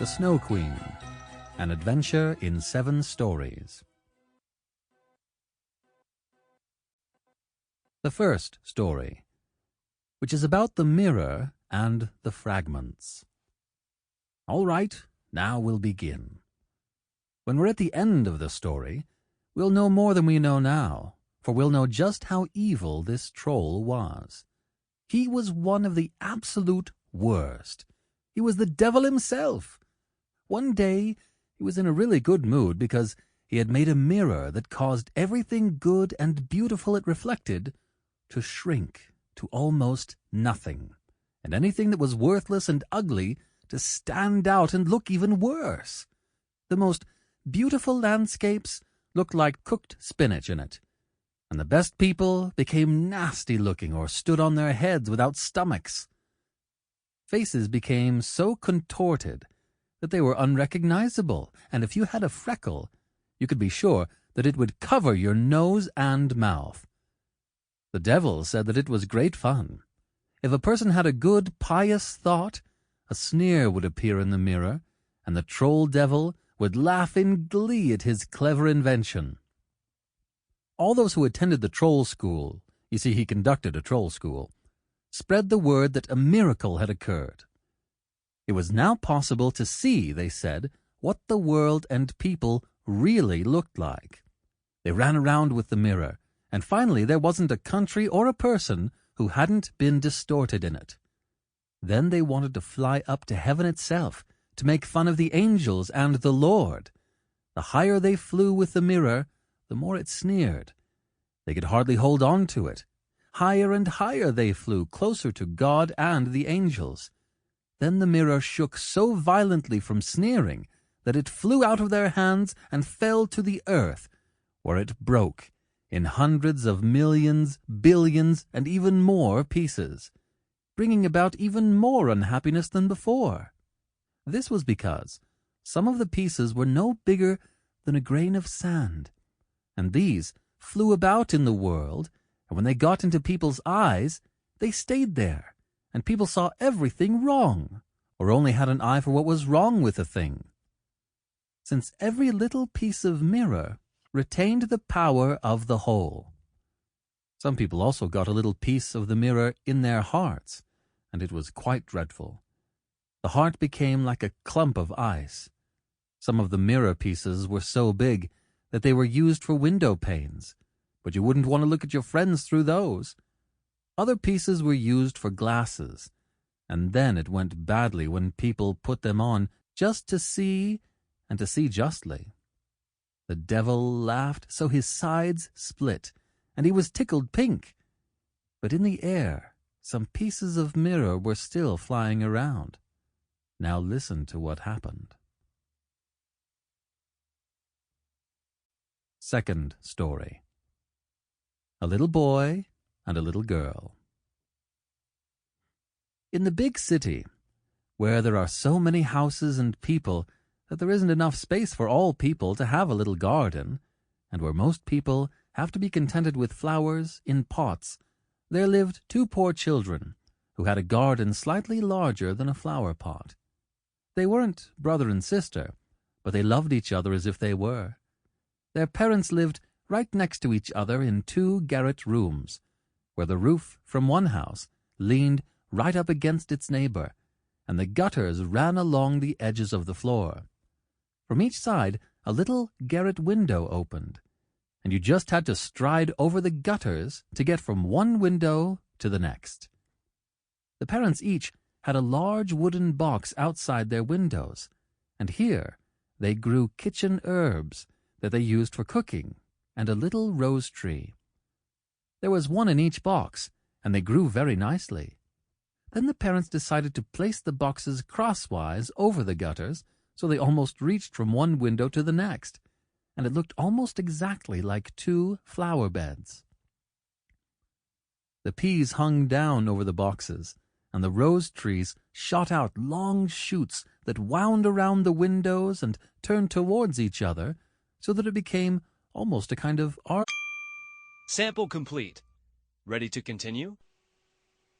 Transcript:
The Snow Queen, an adventure in 7 stories. The first story, which is about the mirror and the fragments. All right, now we'll begin. When we're at the end of the story, we'll know more than we know now, for we'll know just how evil this troll was. He was one of the absolute worst. He was the devil himself. One day, he was in a really good mood because he had made a mirror that caused everything good and beautiful it reflected to shrink to almost nothing, and anything that was worthless and ugly to stand out and look even worse. The most beautiful landscapes looked like cooked spinach in it, and the best people became nasty-looking or stood on their heads without stomachs. Faces became so contorted that they were unrecognizable, and if you had a freckle, you could be sure that it would cover your nose and mouth. The devil said that it was great fun. If a person had a good, pious thought, a sneer would appear in the mirror, and the troll devil would laugh in glee at his clever invention. All those who attended the troll school, you see he conducted a troll school, spread the word that a miracle had occurred. It was now possible to see, they said, what the world and people really looked like. They ran around with the mirror, and finally there wasn't a country or a person who hadn't been distorted in it. Then they wanted to fly up to heaven itself to make fun of the angels and the Lord. The higher they flew with the mirror, the more it sneered. They could hardly hold on to it. Higher and higher they flew, closer to God and the angels. Then the mirror shook so violently from sneering that it flew out of their hands and fell to the earth, where it broke in hundreds of millions, billions, and even more pieces, bringing about even more unhappiness than before. This was because some of the pieces were no bigger than a grain of sand, and these flew about in the world, and when they got into people's eyes, they stayed there, and people saw everything wrong, or only had an eye for what was wrong with a thing. Since every little piece of mirror retained the power of the whole. Some people also got a little piece of the mirror in their hearts, and it was quite dreadful. The heart became like a clump of ice. Some of the mirror pieces were so big that they were used for window panes, but you wouldn't want to look at your friends through those. Other pieces were used for glasses, and then it went badly when people put them on just to see, and to see justly. The devil laughed so his sides split, and he was tickled pink. But in the air, some pieces of mirror were still flying around. Now listen to what happened. Second story. A little boy and a little girl. In the big city, where there are so many houses and people that there isn't enough space for all people to have a little garden, and where most people have to be contented with flowers in pots, there lived 2 poor children who had a garden slightly larger than a flower pot. They weren't brother and sister, but they loved each other as if they were. Their parents lived right next to each other in 2 garret rooms, where the roof from one house leaned right up against its neighbor, and the gutters ran along the edges of the floor. From each side, a little garret window opened, and you just had to stride over the gutters to get from one window to the next. The parents each had a large wooden box outside their windows, and here they grew kitchen herbs that they used for cooking, and a little rose tree. There was one in each box, and they grew very nicely. Then the parents decided to place the boxes crosswise over the gutters, so they almost reached from one window to the next, and it looked almost exactly like 2 flower beds. The peas hung down over the boxes, and the rose trees shot out long shoots that wound around the windows and turned towards each other, so that it became almost a kind of art. Sample complete. Ready to continue?